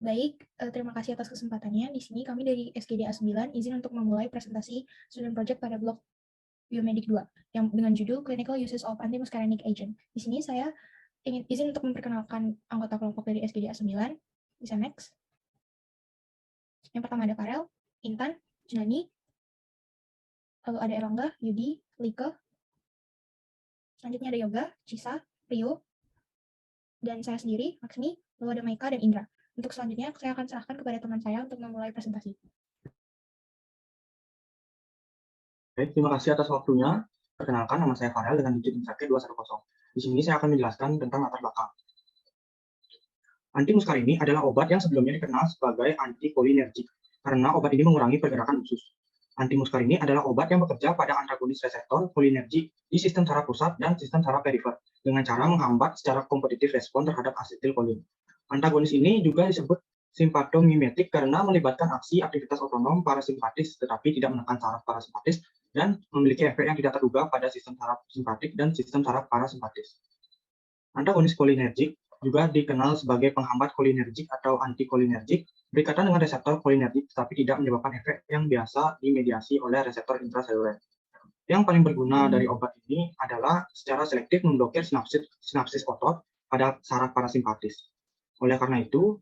Baik, terima kasih atas kesempatannya. Di sini kami dari SGDA 9 izin untuk memulai presentasi student project pada blok Biomedik 2 yang dengan judul Clinical Uses of Antimuscarinic Agent. Di sini saya ingin izin untuk memperkenalkan anggota kelompok dari SGDA 9. Bisa next. Yang pertama ada Farel, Intan, Junani, lalu ada Erlangga, Yudi, Lika, selanjutnya ada Yoga, Cisa, Rio, dan saya sendiri, Maksmi, lalu ada Maika dan Indra. Untuk selanjutnya, saya akan serahkan kepada teman saya untuk memulai presentasi. Baik, terima kasih atas waktunya. Perkenalkan, nama saya Farel dengan digit INTRAKE 210. Di sini saya akan menjelaskan tentang latar belakang. Antimuskarini adalah obat yang sebelumnya dikenal sebagai antikolinergik, karena obat ini mengurangi pergerakan usus. Antimuskarini adalah obat yang bekerja pada antagonis reseptor kolinergik di sistem saraf pusat dan sistem saraf perifer, dengan cara menghambat secara kompetitif respon terhadap asetilkolin. Antagonis ini juga disebut simpatomimetik karena melibatkan aksi aktivitas otonom parasimpatis tetapi tidak menekan saraf parasimpatis dan memiliki efek yang tidak terduga pada sistem saraf simpatik dan sistem saraf parasimpatis. Antagonis kolinergik juga dikenal sebagai penghambat kolinergik atau antikolinergik, berkaitan dengan reseptor kolinergik tetapi tidak menyebabkan efek yang biasa dimediasi oleh reseptor intraseluler. Yang paling berguna dari obat ini adalah secara selektif memblokir sinapsis otot pada saraf parasimpatis. Oleh karena itu,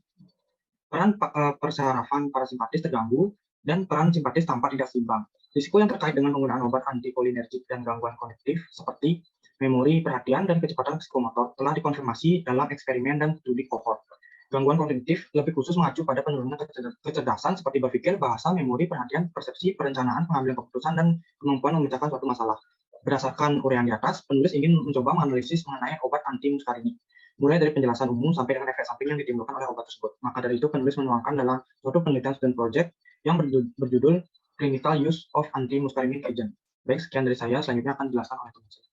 peran persarafan parasimpatis terganggu dan peran simpatis tampak tidak seimbang. Risiko yang terkait dengan penggunaan obat antikolinergik dan gangguan kognitif seperti memori, perhatian, dan kecepatan psikomotor telah dikonfirmasi dalam eksperimen dan studi kohort. Gangguan kognitif lebih khusus mengacu pada penurunan kecerdasan seperti berpikir, bahasa, memori, perhatian, persepsi, perencanaan, pengambilan keputusan, dan kemampuan memecahkan suatu masalah. Berdasarkan uraian di atas, penulis ingin mencoba menganalisis mengenai obat antimuskarini, mulai dari penjelasan umum sampai dengan efek samping yang ditimbulkan oleh obat tersebut. Maka dari itu, penulis menuangkan dalam suatu penelitian student project yang berjudul Clinical Use of Antimuscarinic Agent. Baik, sekian dari saya. Selanjutnya akan dijelaskan oleh teman saya.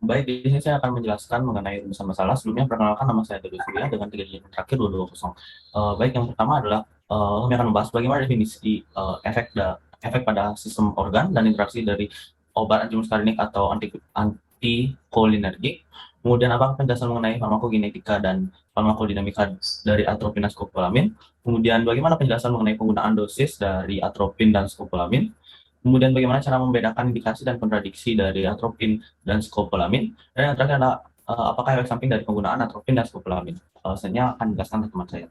Baik, di sini saya akan menjelaskan mengenai rumusan masalah. Sebelumnya, perkenalkan nama saya Teguh Surya dengan 3 digit terakhir 220. Baik, yang pertama adalah kami akan membahas bagaimana definisi efek pada sistem organ dan interaksi dari obat antimuskarinik atau antikolinergik. Kemudian apakah penjelasan mengenai farmakokinetika dan farmakodinamika dari atropin dan skopolamin. Kemudian bagaimana penjelasan mengenai penggunaan dosis dari atropin dan skopolamin. Kemudian bagaimana cara membedakan indikasi dan kontradiksi dari atropin dan skopolamin. Dan yang terakhir adalah apakah efek samping dari penggunaan atropin dan skopolamin. Selanjutnya akan dijelaskan oleh teman saya.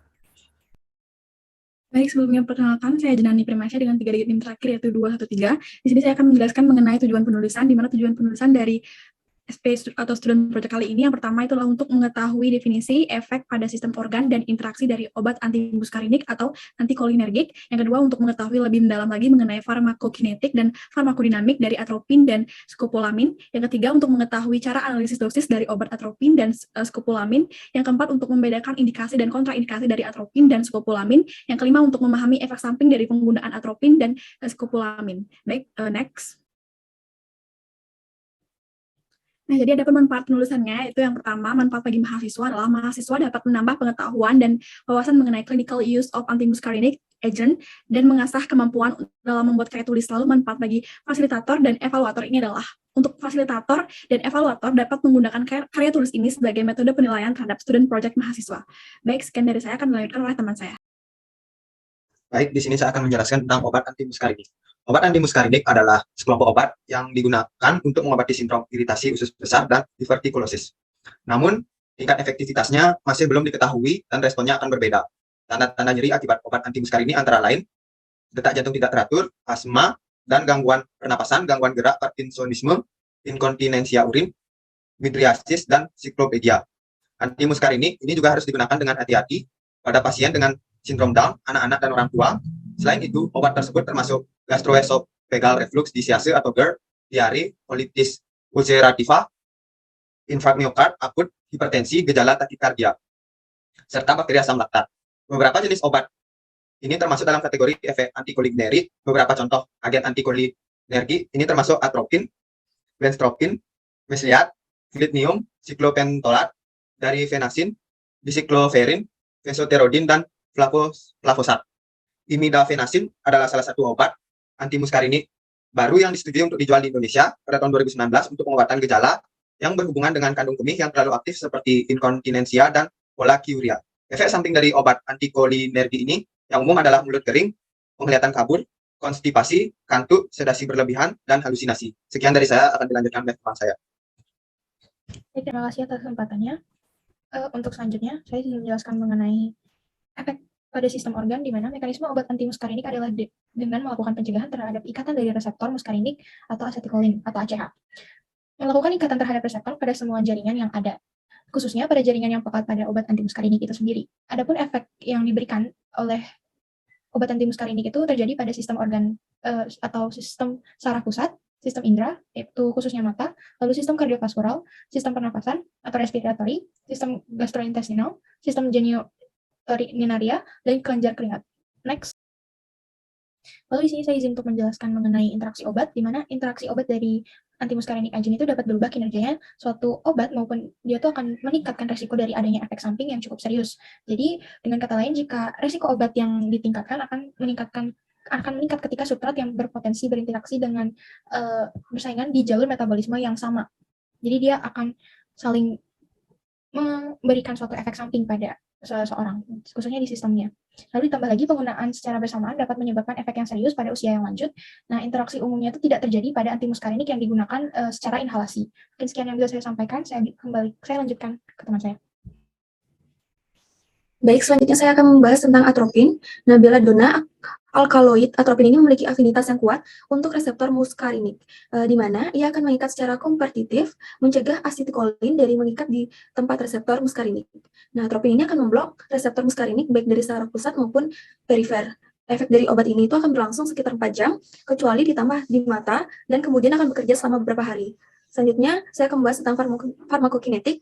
Baik, sebelumnya perkenalkan, saya Jenani Primasya dengan 3 digit NIM terakhir yaitu 213. Di sini saya akan menjelaskan mengenai tujuan penulisan, di mana tujuan penulisan dari SP atau student project kali ini yang pertama itulah untuk mengetahui definisi efek pada sistem organ dan interaksi dari obat antimuskarinik atau antikolinergik. Yang kedua untuk mengetahui lebih mendalam lagi mengenai farmakokinetik dan farmakodinamik dari atropin dan skopolamin. Yang ketiga untuk mengetahui cara analisis dosis dari obat atropin dan skopolamin. Yang keempat untuk membedakan indikasi dan kontraindikasi dari atropin dan skopolamin. Yang kelima untuk memahami efek samping dari penggunaan atropin dan skopolamin. Baik, next. Nah, jadi ada manfaat penulisannya, itu yang pertama, manfaat bagi mahasiswa adalah mahasiswa dapat menambah pengetahuan dan wawasan mengenai clinical use of antimuscarinic agent dan mengasah kemampuan dalam membuat karya tulis. Lalu manfaat bagi fasilitator dan evaluator ini adalah untuk fasilitator dan evaluator dapat menggunakan karya tulis ini sebagai metode penilaian terhadap student project mahasiswa. Baik, sekian dari saya akan dilanjutkan oleh teman saya. Baik, di sini saya akan menjelaskan tentang obat antimuskarinik. Obat antimuskarinik adalah sekelompok obat yang digunakan untuk mengobati sindrom iritasi usus besar dan divertikulosis. Namun, tingkat efektivitasnya masih belum diketahui dan responnya akan berbeda. Tanda-tanda nyeri akibat obat antimuskarinik antara lain detak jantung tidak teratur, asma, dan gangguan pernapasan, gangguan gerak, parkinsonisme, inkontinensia urin, midriasis, dan siklopedia. Antimuskarinik ini juga harus digunakan dengan hati-hati pada pasien dengan sindrom Down, anak-anak, dan orang tua. Selain itu, obat tersebut termasuk gastroesophageal reflux disease atau GERD, diare, colitis ulcerativa, infark miokard akut, hipertensi, gejala takikardia, serta bakteri asam laktat. Beberapa jenis obat ini termasuk dalam kategori efek antikolinerik. Beberapa contoh agen antikolinergi ini termasuk atropin, benstropin, mesliat, flitnium, siklopentolat, darifenasin, bisikloferin, fesoterodin, dan flavosat. Imidafenasin adalah salah satu obat antimuskarinik baru yang disetujui untuk dijual di Indonesia pada tahun 2019 untuk pengobatan gejala yang berhubungan dengan kandung kemih yang terlalu aktif seperti inkontinensia dan polakiuria. Efek samping dari obat antikolinergi ini yang umum adalah mulut kering, penglihatan kabur, konstipasi, kantuk, sedasi berlebihan, dan halusinasi. Sekian dari saya, akan dilanjutkan oleh teman saya. Baik, terima kasih atas kesempatannya. Untuk selanjutnya, saya ingin menjelaskan mengenai efek pada sistem organ, di mana mekanisme obat anti-muskarinik adalah dengan melakukan pencegahan terhadap ikatan dari reseptor muskarinik atau asetilkolin atau ACH. Melakukan ikatan terhadap reseptor pada semua jaringan yang ada, khususnya pada jaringan yang pekat pada obat anti-muskarinik itu sendiri. Adapun efek yang diberikan oleh obat anti-muskarinik itu terjadi pada sistem organ atau sistem saraf pusat, sistem indera, yaitu khususnya mata, lalu sistem kardiovaskular, sistem pernapasan atau respiratory, sistem gastrointestinal, sistem genitourinaria, dan kelenjar keringat. Next. Lalu di sini saya izin untuk menjelaskan mengenai interaksi obat, di mana interaksi obat dari antimuskarinik agent itu dapat berubah kinerjanya suatu obat maupun dia itu akan meningkatkan resiko dari adanya efek samping yang cukup serius. Jadi dengan kata lain, jika resiko obat yang ditingkatkan akan meningkat ketika substrat yang berpotensi berinteraksi dengan bersaingan di jalur metabolisme yang sama. Jadi dia akan saling memberikan suatu efek samping pada seseorang, khususnya di sistemnya. Lalu ditambah lagi penggunaan secara bersamaan dapat menyebabkan efek yang serius pada usia yang lanjut. Nah, interaksi umumnya itu tidak terjadi pada antimuskarinik yang digunakan secara inhalasi. Mungkin sekian yang bisa saya sampaikan. Saya lanjutkan ke teman saya. Baik, selanjutnya saya akan membahas tentang atropin. Nah, belladonna alkaloid atropin ini memiliki afinitas yang kuat untuk reseptor muskarinik, di mana ia akan mengikat secara kompetitif, mencegah asetilkolin dari mengikat di tempat reseptor muskarinik. Nah, atropin ini akan memblok reseptor muskarinik baik dari saraf pusat maupun perifer. Efek dari obat ini itu akan berlangsung sekitar 4 jam, kecuali ditambah di mata, dan kemudian akan bekerja selama beberapa hari. Selanjutnya, saya akan membahas tentang farmakokinetik.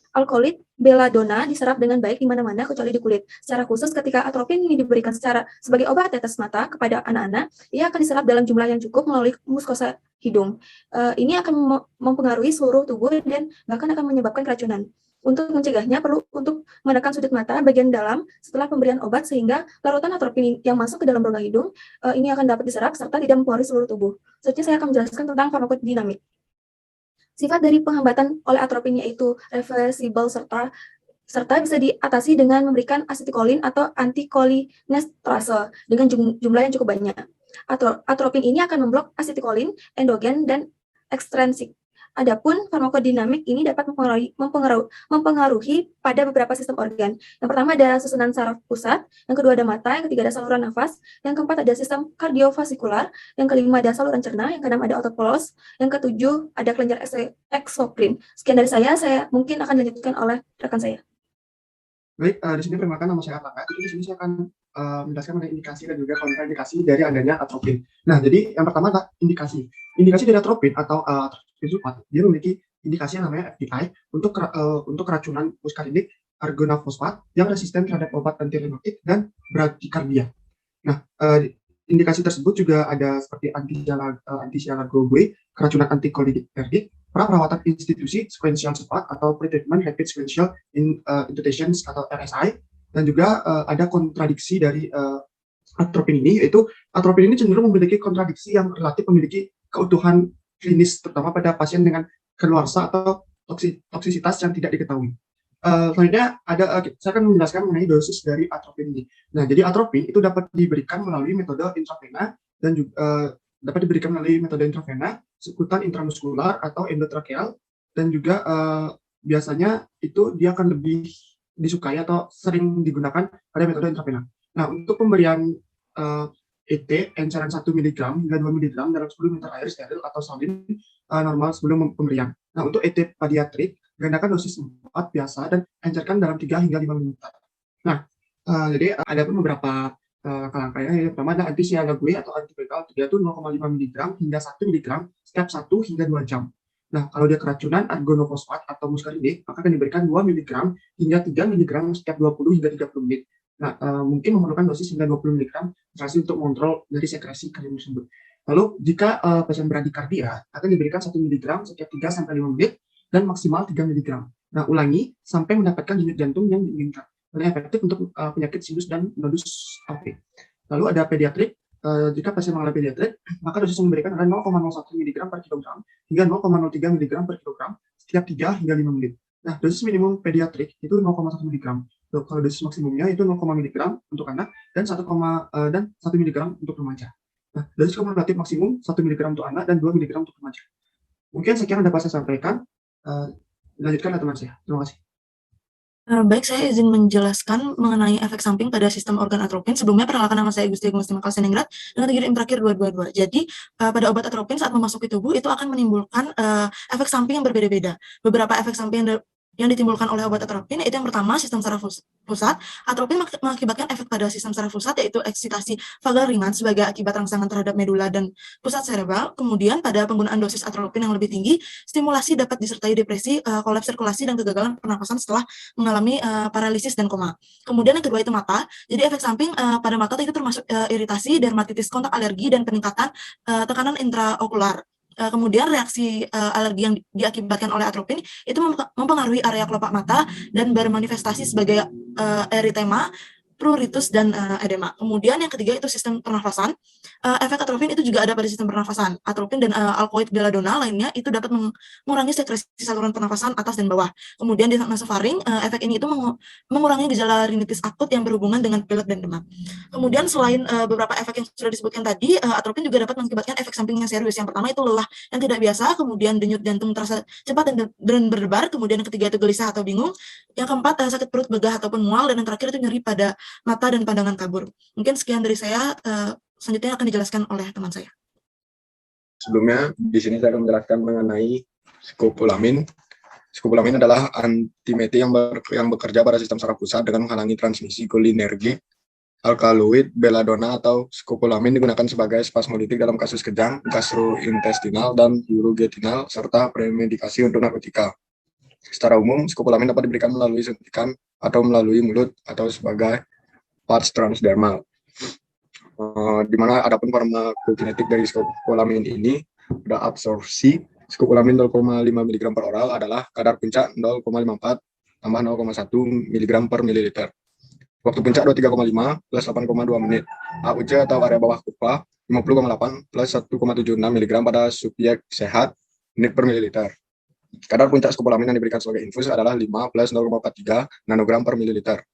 Alkaloid belladonna diserap dengan baik di mana-mana kecuali di kulit. Secara khusus ketika atropin ini diberikan sebagai obat tetes mata kepada anak-anak, ia akan diserap dalam jumlah yang cukup melalui mukosa hidung. Ini akan mempengaruhi seluruh tubuh dan bahkan akan menyebabkan keracunan. Untuk mencegahnya perlu untuk menekan sudut mata bagian dalam setelah pemberian obat sehingga larutan atropin yang masuk ke dalam rongga hidung ini akan dapat diserap serta tidak mempengaruhi seluruh tubuh. Selanjutnya saya akan menjelaskan tentang farmakodinamik. Sifat dari penghambatan oleh atropin yaitu reversibel serta bisa diatasi dengan memberikan asetilkolin atau antikolinesterase dengan jumlah yang cukup banyak. Atropin ini akan memblok asetilkolin endogen dan ekstrinsik. Adapun farmakodinamik ini dapat mempengaruhi pada beberapa sistem organ. Yang pertama ada susunan saraf pusat, yang kedua ada mata, yang ketiga ada saluran nafas, yang keempat ada sistem kardiovaskular, yang kelima ada saluran cerna, yang keenam ada otot polos, yang ketujuh ada kelenjar eksokrin. Sekian dari saya mungkin akan dilanjutkan oleh rekan saya. Baik, di sini perkenalkan nama saya Atlanta. Jadi di sini saya akan menjelaskan mengenai indikasi dan juga kontraindikasi dari adanya atropin. Nah, jadi yang pertama adalah indikasi. Indikasi dari atropin atau atropin sulfat, dia memiliki indikasi yang namanya FPI untuk keracunan muskarinik argonafosfat yang resisten terhadap obat antireumatik dan bradykardia. Nah, indikasi tersebut juga ada seperti antisialagogue, keracunan antikolinergik, perawatan institusi sequential cepat atau pretreatment rapid sequential intubations atau RSI, dan juga ada kontradiksi dari atropin ini, yaitu atropin ini cenderung memiliki kontradiksi yang relatif memiliki keutuhan klinis, terutama pada pasien dengan keluarsa atau toksisitas yang tidak diketahui. Selanjutnya saya akan menjelaskan mengenai dosis dari atropin ini. Nah, jadi atropin itu dapat diberikan melalui metode intravena dan juga dapat diberikan melalui metode intravena, sekutan intramuskular atau endotrakeal, dan juga biasanya itu dia akan lebih disukai atau sering digunakan pada metode intravena. Nah, untuk pemberian ET encaran 1 mg hingga 2 mg dalam 10 liter air steril atau salin normal sebelum pemberian. Nah, untuk ET pediatrik, gandakan dosis 4 biasa dan encerkan dalam 3 hingga 5 menit. Nah, jadi ada pun beberapa kelangkaian. Yang pertama ada antisialagogue atau antibekal, dia itu 0,5 mg hingga 1 mg setiap 1 hingga 2 jam. Nah, kalau dia keracunan argonofosfat atau muskarinik, maka akan diberikan 2 mg hingga 3 mg setiap 20 hingga 30 menit. Nah, mungkin memerlukan dosis hingga 20 mg untuk mengontrol dari sekresi kalium tersebut. Lalu, jika pasien bradykardia, akan diberikan 1 mg setiap 3-5 menit dan maksimal 3 mg. Nah, ulangi sampai mendapatkan denyut jantung yang diinginkan. Paling efektif untuk penyakit sinus dan nodus AV. Lalu ada pediatrik. Jika pasien mengalami pediatrik, maka dosis yang diberikan adalah 0,01 mg per kilogram hingga 0,03 mg per kilogram setiap 3 hingga 5 menit. Nah, dosis minimum pediatrik itu 0,1 mg. Tuh, kalau dosis maksimumnya itu 0, miligram untuk anak dan 1 miligram untuk remaja. Nah, dosis kumulatif maksimum 1 miligram untuk anak dan 2 miligram untuk remaja. Mungkin sekian yang dapat saya sampaikan. Lanjutkan teman saya. Terima kasih. Baik, saya izin menjelaskan mengenai efek samping pada sistem organ atropin. Sebelumnya, perkenalkan nama saya Gusti Agustina Kalseningrat dengan tinggi terakhir 222. Jadi, pada obat atropin saat memasuki tubuh itu akan menimbulkan efek samping yang berbeda-beda. Beberapa efek samping yang ditimbulkan oleh obat atropin itu yang pertama sistem saraf pusat. Atropin mengakibatkan efek pada sistem saraf pusat yaitu eksitasi vagal ringan sebagai akibat rangsangan terhadap medula dan pusat cerebral. Kemudian pada penggunaan dosis atropin yang lebih tinggi, stimulasi dapat disertai depresi, kolaps sirkulasi dan kegagalan pernapasan setelah mengalami paralisis dan koma. Kemudian yang kedua itu mata. Jadi efek samping pada mata itu termasuk iritasi, dermatitis kontak alergi dan peningkatan tekanan intraokular. Kemudian reaksi alergi yang diakibatkan oleh atropin itu mempengaruhi area kelopak mata dan bermanifestasi sebagai eritema, pruritus, dan edema. Kemudian yang ketiga itu sistem pernafasan. Efek atropin itu juga ada pada sistem pernafasan. Atropin dan alkoid belladonna lainnya itu dapat mengurangi sekresi saluran pernafasan atas dan bawah. Kemudian di nasofaring, efek ini itu mengurangi gejala rinitis akut yang berhubungan dengan pilek dan demam. Kemudian selain beberapa efek yang sudah disebutkan tadi, atropin juga dapat mengakibatkan efek samping yang serius. Yang pertama itu lelah yang tidak biasa, kemudian denyut jantung terasa cepat dan berdebar, kemudian yang ketiga itu gelisah atau bingung, yang keempat sakit perut, begah ataupun mual, dan yang terakhir itu nyeri pada mata dan pandangan kabur. Mungkin sekian dari saya, selanjutnya akan dijelaskan oleh teman saya. Sebelumnya, di sini saya akan menjelaskan mengenai skopolamin. Skopolamin adalah antimeti yang bekerja pada sistem saraf pusat dengan menghalangi transmisi kolinergik. Alkaloid belladonna atau skopolamin digunakan sebagai spasmoditik dalam kasus kejang, gastrointestinal, dan urogetinal, serta premedikasi untuk narkotika. Secara umum, skopolamin dapat diberikan melalui suntikan atau melalui mulut atau sebagai patch transdermal. Di mana adapun farmakokinetik dari skopolamin ini pada absorpsi skopolamin 0,5 mg per oral adalah kadar puncak 0,54 tambah 0,1 mg per mililiter. Waktu puncak 23,5 plus 8,2 menit. AUC atau area bawah kurva 50,8 plus 1,76 mg pada subjek sehat menit per mililiter. Kadar puncak skopolamin yang diberikan sebagai infus adalah 5 plus 0,43 nanogram per mililiter.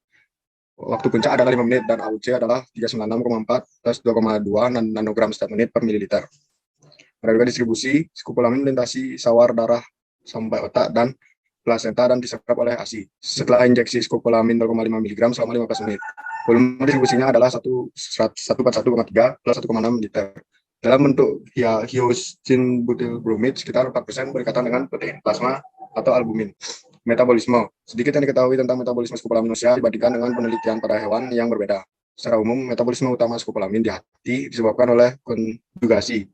Waktu puncak adalah 5 menit dan AUC adalah 396,4 plus 2,2 nanogram setiap menit per mililiter. Pada juga distribusi, skopolamin melintasi sawar darah sampai otak dan plasenta dan diserap oleh ASI. Setelah injeksi skopolamin 0,5 mg selama 15 menit. Volume distribusinya adalah 141,3 plus 1,6 liter. Dalam bentuk hyosin butyl bromid sekitar 4% berkaitan dengan protein plasma atau albumin. Metabolisme. Sedikit yang diketahui tentang metabolisme skopolamin manusia dibandingkan dengan penelitian pada hewan yang berbeda. Secara umum, metabolisme utama skopolamin di hati disebabkan oleh konjugasi.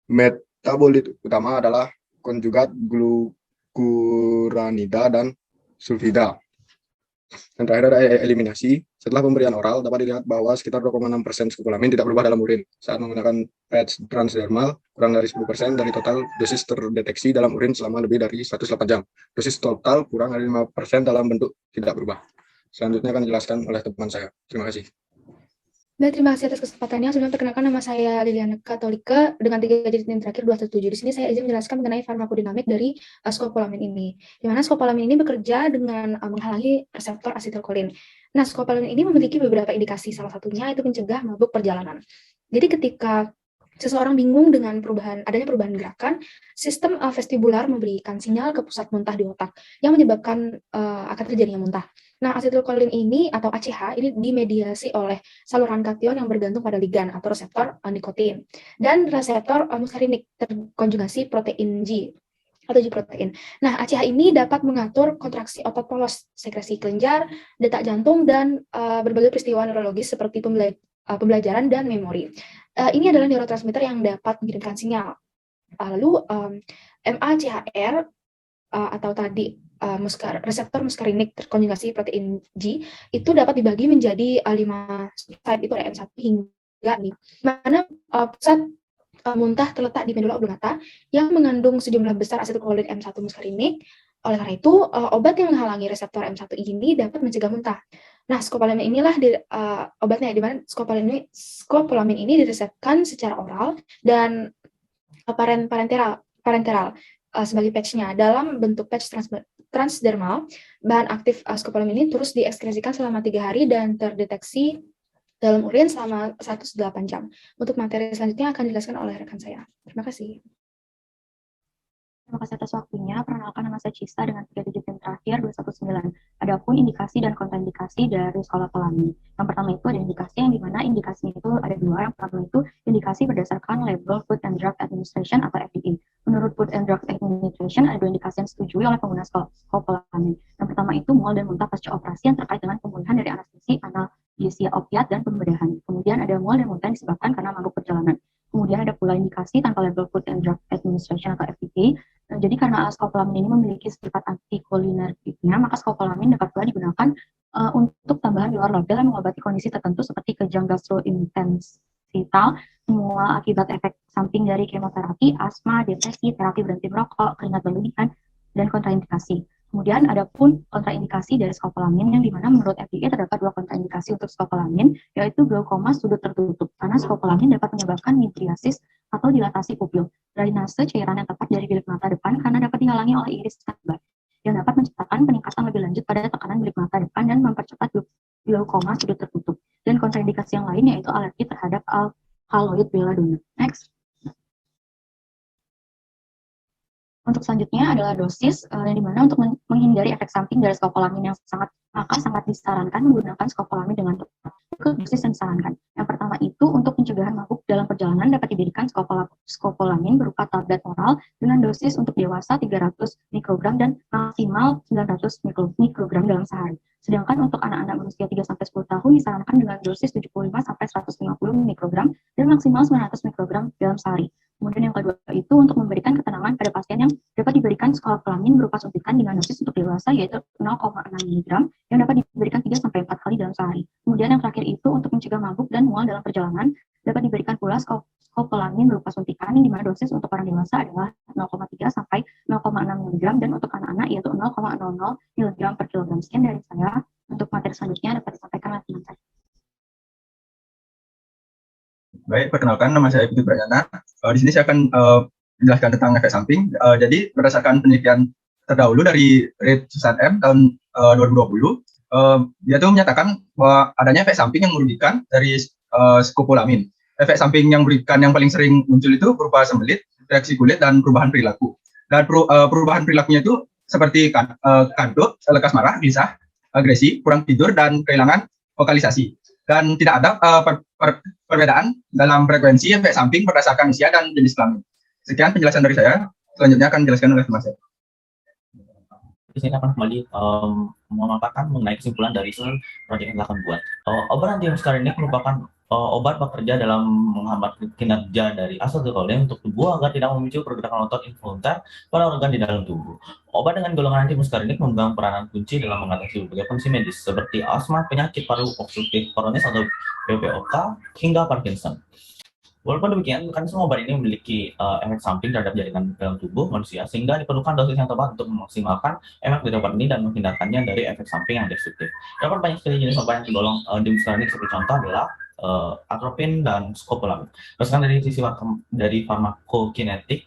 Metabolit utama adalah konjugat glukuranida dan sulfida. Yang terakhir ada eliminasi. Setelah pemberian oral, dapat dilihat bahwa sekitar 2,6% skopolamin tidak berubah dalam urin. Saat menggunakan patch transdermal, kurang dari 10% dari total dosis terdeteksi dalam urin selama lebih dari 108 jam. Dosis total kurang dari 5% dalam bentuk tidak berubah. Selanjutnya akan dijelaskan oleh teman saya. Terima kasih. Baik, terima kasih atas kesempatannya. Sebelum perkenalkan, nama saya Liliana Katolika dengan 3 digit NIM terakhir 217. Di sini saya izin menjelaskan mengenai farmakodinamik dari skopolamin ini. Di mana skopolamin ini bekerja dengan menghalangi reseptor asetilkolin. Nah, skopolamin ini memiliki beberapa indikasi. Salah satunya itu mencegah mabuk perjalanan. Jadi ketika seseorang bingung dengan adanya perubahan gerakan, sistem vestibular memberikan sinyal ke pusat muntah di otak yang menyebabkan akan terjadinya muntah. Nah, asetilkolin ini atau ACH ini dimediasi oleh saluran kation yang bergantung pada ligan atau reseptor nikotin dan reseptor muskarinik terkonjugasi protein G atau G-protein. Nah, ACH ini dapat mengatur kontraksi otot polos, sekresi kelenjar, detak jantung, dan berbagai peristiwa neurologis seperti pembelajaran dan memori. Ini adalah neurotransmitter yang dapat mengirimkan sinyal. Lalu MACHR atau tadi reseptor muskarinik terkonjugasi protein G itu dapat dibagi menjadi 5 subtype, itu ada M1 hingga 5. Mana pusat muntah terletak di medula oblongata yang mengandung sejumlah besar asetilkolin M1 muskarinik. Oleh karena itu, obat yang menghalangi reseptor M1 ini dapat mencegah muntah. Nah, skopolamin inilah obatnya, di mana skopolamin ini diresepkan secara oral dan parenteral sebagai patch-nya dalam bentuk patch transdermal. Bahan aktif skopolamin ini terus diekskresikan selama 3 hari dan terdeteksi dalam urin selama 108 jam. Untuk materi selanjutnya akan dijelaskan oleh rekan saya. Terima kasih. Terima kasih atas waktunya. Perkenalkan, nama saya Cista dengan 3 digit PIN terakhir 219. Adapun indikasi dan kontraindikasi dari skopolamin. Yang pertama itu ada indikasi yang dimana indikasinya itu ada 2. Yang pertama itu indikasi berdasarkan label Food and Drug Administration atau FDA. Menurut Food and Drug Administration ada 2 indikasi yang disetujui oleh pengguna skopolamin. Yang pertama itu mual dan muntah pasca operasi yang terkait dengan pemulihan dari anestesi, analgesia opiat, dan pembedahan. Kemudian ada mual dan muntah yang disebabkan karena mabuk perjalanan. Kemudian ada pula indikasi tanpa label Food and Drug Administration atau FDA. Jadi karena skopolamin ini memiliki sifat antikolinergiknya, maka skopolamin dapat pula digunakan untuk tambahan di luar label yang mengobati kondisi tertentu seperti kejang gastrointensital, mual akibat efek samping dari kemoterapi, asma, depresi, terapi berhenti merokok, keringat berlebihan, dan kontraindikasi. Kemudian ada pun kontraindikasi dari skopolamin yang dimana menurut FDA terdapat 2 kontraindikasi untuk skopolamin, yaitu glaukoma sudut tertutup, karena skopolamin dapat menyebabkan midriasis atau dilatasi pupil, drainase cairan yang tepat dari bilik mata depan karena dapat dihalangi oleh iris kembar, yang dapat menciptakan peningkatan lebih lanjut pada tekanan bilik mata depan dan mempercepat glaukoma sudut tertutup. Dan kontraindikasi yang lain yaitu alergi terhadap alkaloid belladonna. Next. Untuk selanjutnya adalah dosis, yang dimana untuk menghindari efek samping dari skopolamin yang sangat disarankan menggunakan skopolamin dengan tepat. Dosis yang disarankan. Yang pertama itu untuk pencegahan mabuk dalam perjalanan dapat diberikan skopolamin berupa tablet oral dengan dosis untuk dewasa 300 mikrogram dan maksimal 900 mikrogram dalam sehari. Sedangkan untuk anak-anak berusia 3-10 tahun disarankan dengan dosis 75-150 mikrogram dan maksimal 900 mikrogram dalam sehari. Kemudian yang kedua itu untuk memberikan ketenangan pada pasien yang dapat diberikan skopolamin berupa suntikan dengan dosis untuk dewasa yaitu 0,6 mg yang dapat diberikan 3-4 kali dalam sehari. Kemudian yang terakhir itu untuk mencegah mabuk dan mual dalam perjalanan dapat diberikan pula skopolamin berupa suntikan yang dimana dosis untuk orang dewasa adalah 0,3-0,6 mg dan untuk anak-anak yaitu 0,00 mg per kilogram. Sekian dari saya. Untuk materi selanjutnya dapat disampaikan oleh teman saya. Baik, perkenalkan nama saya Putu Prayana. Di sini saya akan menjelaskan tentang efek samping. Jadi berdasarkan penelitian terdahulu dari Reed Susan M tahun 2020, dia tuh menyatakan bahwa adanya efek samping yang merugikan dari skopolamin. Efek samping yang merugikan yang paling sering muncul itu berupa sembelit, reaksi kulit, dan perubahan perilaku. Dan perubahan perilakunya itu seperti kantuk, lekas marah, gelisah, agresi, kurang tidur, dan kehilangan vokalisasi. Dan tidak ada perbedaan dalam frekuensi efek samping berdasarkan usia dan jenis kelamin. Sekian penjelasan dari saya. Selanjutnya akan dijelaskan oleh teman saya. Di sini akan kembali memaparkan mengenai kesimpulan dari proyek yang akan buat. Obat antimuskarinik merupakan obat bekerja dalam menghambat kinerja dari asetilkolin untuk tubuh agar tidak memicu pergerakan otot involunter pada organ di dalam tubuh. Obat dengan golongan antimuskarinik memegang peranan kunci dalam mengatasi berbagai fungsi medis seperti asma, penyakit paru obstruktif kronis atau PPOK, hingga Parkinson. Walaupun demikian, kan semua obat ini memiliki efek samping terhadap jaringan dalam tubuh manusia, sehingga diperlukan dosis yang tepat untuk memaksimalkan efek dari obat ini dan menghindarkannya dari efek samping yang destruktif. Terdapat banyak sekali jenis obat yang tergolong antimuskarinik, seperti contoh adalah atropin dan skopolamin. Berdasarkan dari sisi dari farmakokinetik,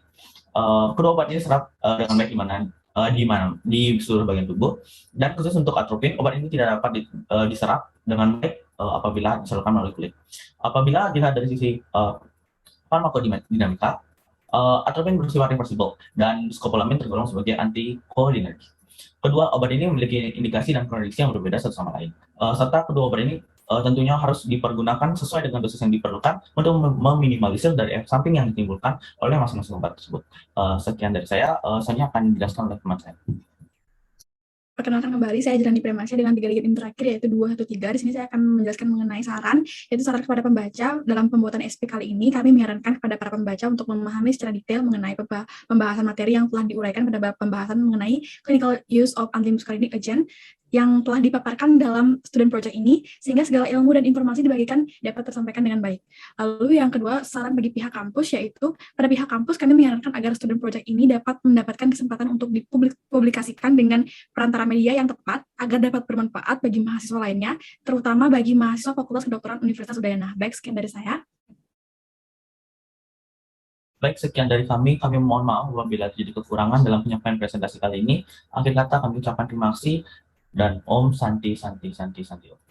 kedua obat ini serap dengan baik di seluruh bagian tubuh, dan khusus untuk atropin, obat ini tidak dapat diserap dengan baik apabila disalurkan melalui kulit. Apabila dilihat dari sisi farmakodinamika, atropin bersifat reversible dan skopolamin tergolong sebagai antikolinergi. Kedua obat ini memiliki indikasi dan kondisi yang berbeda satu sama lain. Serta kedua obat ini tentunya harus dipergunakan sesuai dengan dosis yang diperlukan untuk meminimalisir dari efek samping yang ditimbulkan oleh masing-masing obat tersebut. Sekian dari saya. Selanjutnya akan dijelaskan oleh teman saya. Perkenalkan kembali, saya Jelani Premasia dengan 3 digit PIN terakhir yaitu 2 atau 3. Di sini saya akan menjelaskan mengenai saran, yaitu saran kepada pembaca. Dalam pembuatan SP kali ini, kami menyarankan kepada para pembaca untuk memahami secara detail mengenai pembahasan materi yang telah diuraikan pada pembahasan mengenai clinical use of antimuscarinic agent yang telah dipaparkan dalam student project ini, sehingga segala ilmu dan informasi dibagikan dapat tersampaikan dengan baik. Lalu yang kedua, saran bagi pihak kampus, yaitu pada pihak kampus kami menyarankan agar student project ini dapat mendapatkan kesempatan untuk dipublikasikan dengan perantara media yang tepat, agar dapat bermanfaat bagi mahasiswa lainnya, terutama bagi mahasiswa Fakultas Kedokteran Universitas Udayana. Baik, sekian dari saya. Baik, sekian dari kami mohon maaf apabila terjadi kekurangan dalam penyampaian presentasi kali ini. Akhir kata kami ucapkan terima kasih dan Om Santi Santi Santi Santi Om.